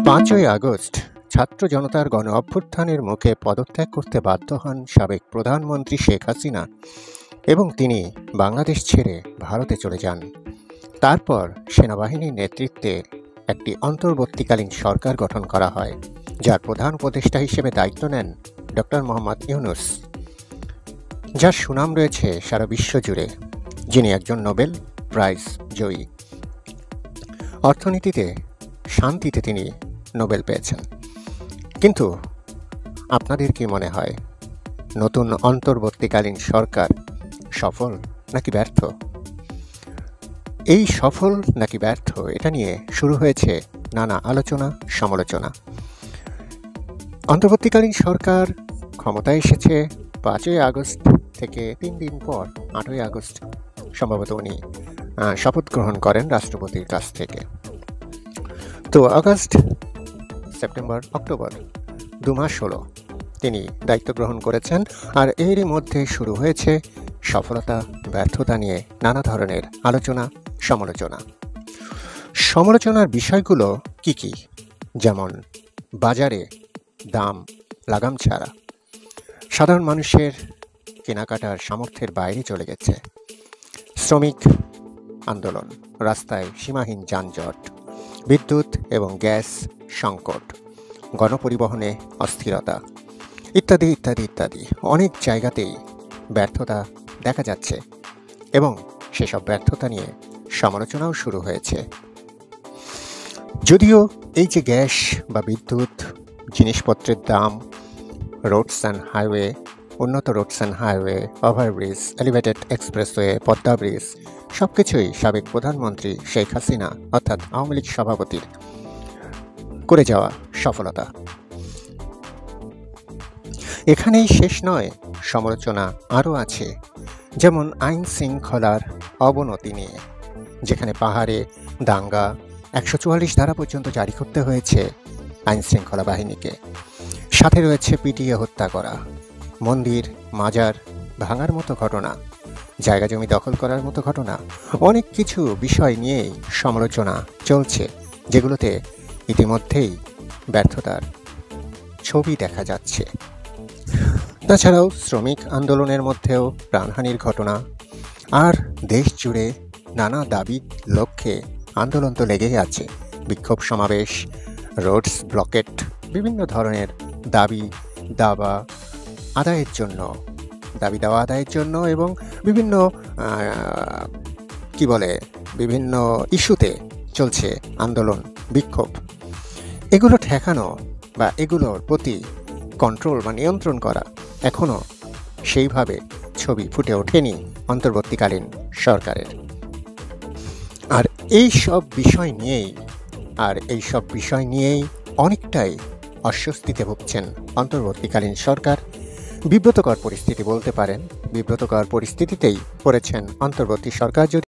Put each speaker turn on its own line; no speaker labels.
৫ই আগস্ট ছাত্র জনতার গণ অভ্যুত্থানের মুখে পদত্যাগ করতে বাধ্য হন সাবেক প্রধানমন্ত্রী শেখ হাসিনা এবং তিনি বাংলাদেশ ছেড়ে ভারতে চলে যান। তারপর সেনাবাহিনীর নেতৃত্বে একটি অন্তর্বর্তীকালীন সরকার গঠন করা হয়, যার প্রধান উপদেষ্টা হিসেবে দায়িত্ব নেন ডক্টর মোহাম্মদ ইউনূস, যার সুনাম রয়েছে সারা বিশ্ব জুড়ে, যিনি একজন নোবেল প্রাইজ জয়ী। অর্থনীতিতে, শান্তিতে তিনি নোবেল পেয়েছেন। কিন্তু আপনাদের কি মনে হয়, নতুন অন্তর্বর্তীকালীন সরকার সফল নাকি ব্যর্থ? এই সফল নাকি ব্যর্থ, এটা নিয়ে শুরু হয়েছে নানা আলোচনা সমালোচনা। অন্তর্বর্তীকালীন সরকার ক্ষমতায় এসেছে ৫ই আগস্ট থেকে ৩ দিন পর ৮ই আগস্ট সম্ভবত উনি শপথ গ্রহণ করেন রাষ্ট্রপতির কাছ থেকে। তো আগস্ট, সেপ্টেম্বর, অক্টোবর ২ মাস হলো তিনি দায়িত্ব গ্রহণ করেছেন, আর এরই মধ্যে শুরু হয়েছে সফলতা ব্যর্থতা নিয়ে নানা ধরনের আলোচনা সমালোচনা। সমালোচনার বিষয়গুলো কি কি? যেমন বাজারে দাম লাগাম ছাড়া, সাধারণ মানুষের কেনাকাটার সামর্থ্যের বাইরে চলে গেছে, শ্রমিক আন্দোলন, রাস্তায় সীমাহীন যানজট, বিদ্যুৎ এবং গ্যাস সংকট, গণপরিবহনে অস্থিরতা ইত্যাদি ইত্যাদি ইত্যাদি অনেক জায়গাতেই ব্যর্থতা দেখা যাচ্ছে এবং সেসব ব্যর্থতা নিয়ে সমালোচনাও শুরু হয়েছে। যদিও এই যে গ্যাস বা বিদ্যুৎ, জিনিসপত্রের দাম, রোডস অ্যান্ড হাইওয়ে, উন্নত roads and highway, overbridge, elevated expressway, Padma bridge সব কিছুই সাবেক প্রধানমন্ত্রী শেখ হাসিনা অর্থাৎ আওয়ামী লীগ সভাপতির করে যাওয়া সফলতা। এখানেই শেষ নয়, সমালোচনা আরও আছে, যেমন আইন শৃঙ্খলার অবনতি নিয়ে, যেখানে পাহাড়ে দাঙ্গা ১৪৪ ধারা পর্যন্ত জারি করতে হয়েছে আইন শৃঙ্খলা বাহিনীকে। সাথে রয়েছে পিটিয়ে হত্যা করা, মন্দির মাজার ভাঙার মতো ঘটনা, জায়গা জমি দখল করার মতো ঘটনা, অনেক কিছু বিষয় নিয়েই সমালোচনা চলছে, যেগুলোতে ইতিমধ্যেই ব্যর্থতার ছবি দেখা যাচ্ছে। তাছাড়াও শ্রমিক আন্দোলনের মধ্যেও প্রাণহানির ঘটনা, আর দেশ জুড়ে নানা দাবির লক্ষ্যে আন্দোলন তো লেগেই আছে, বিক্ষোভ সমাবেশ, রোডস ব্লকেট, বিভিন্ন ধরনের দাবি দাওয়া আদায়ের জন্য এবং বিভিন্ন বিভিন্ন ইস্যুতে চলছে আন্দোলন বিক্ষোভ। এগুলো ঠেকানো বা এগুলোর প্রতি কন্ট্রোল বা নিয়ন্ত্রণ করা এখনও সেইভাবে ছবি ফুটে ওঠেনি অন্তর্বর্তীকালীন সরকারের। আর এই সব বিষয় নিয়েই অনেকটাই অস্বস্তিতে ভুগছেন অন্তর্বর্তীকালীন সরকার। বিব্রতকর পরিস্থিতি বলতে পারেন, বিব্রতকর পরিস্থিতিতেই পড়েছেন অন্তর্বর্তী সরকার।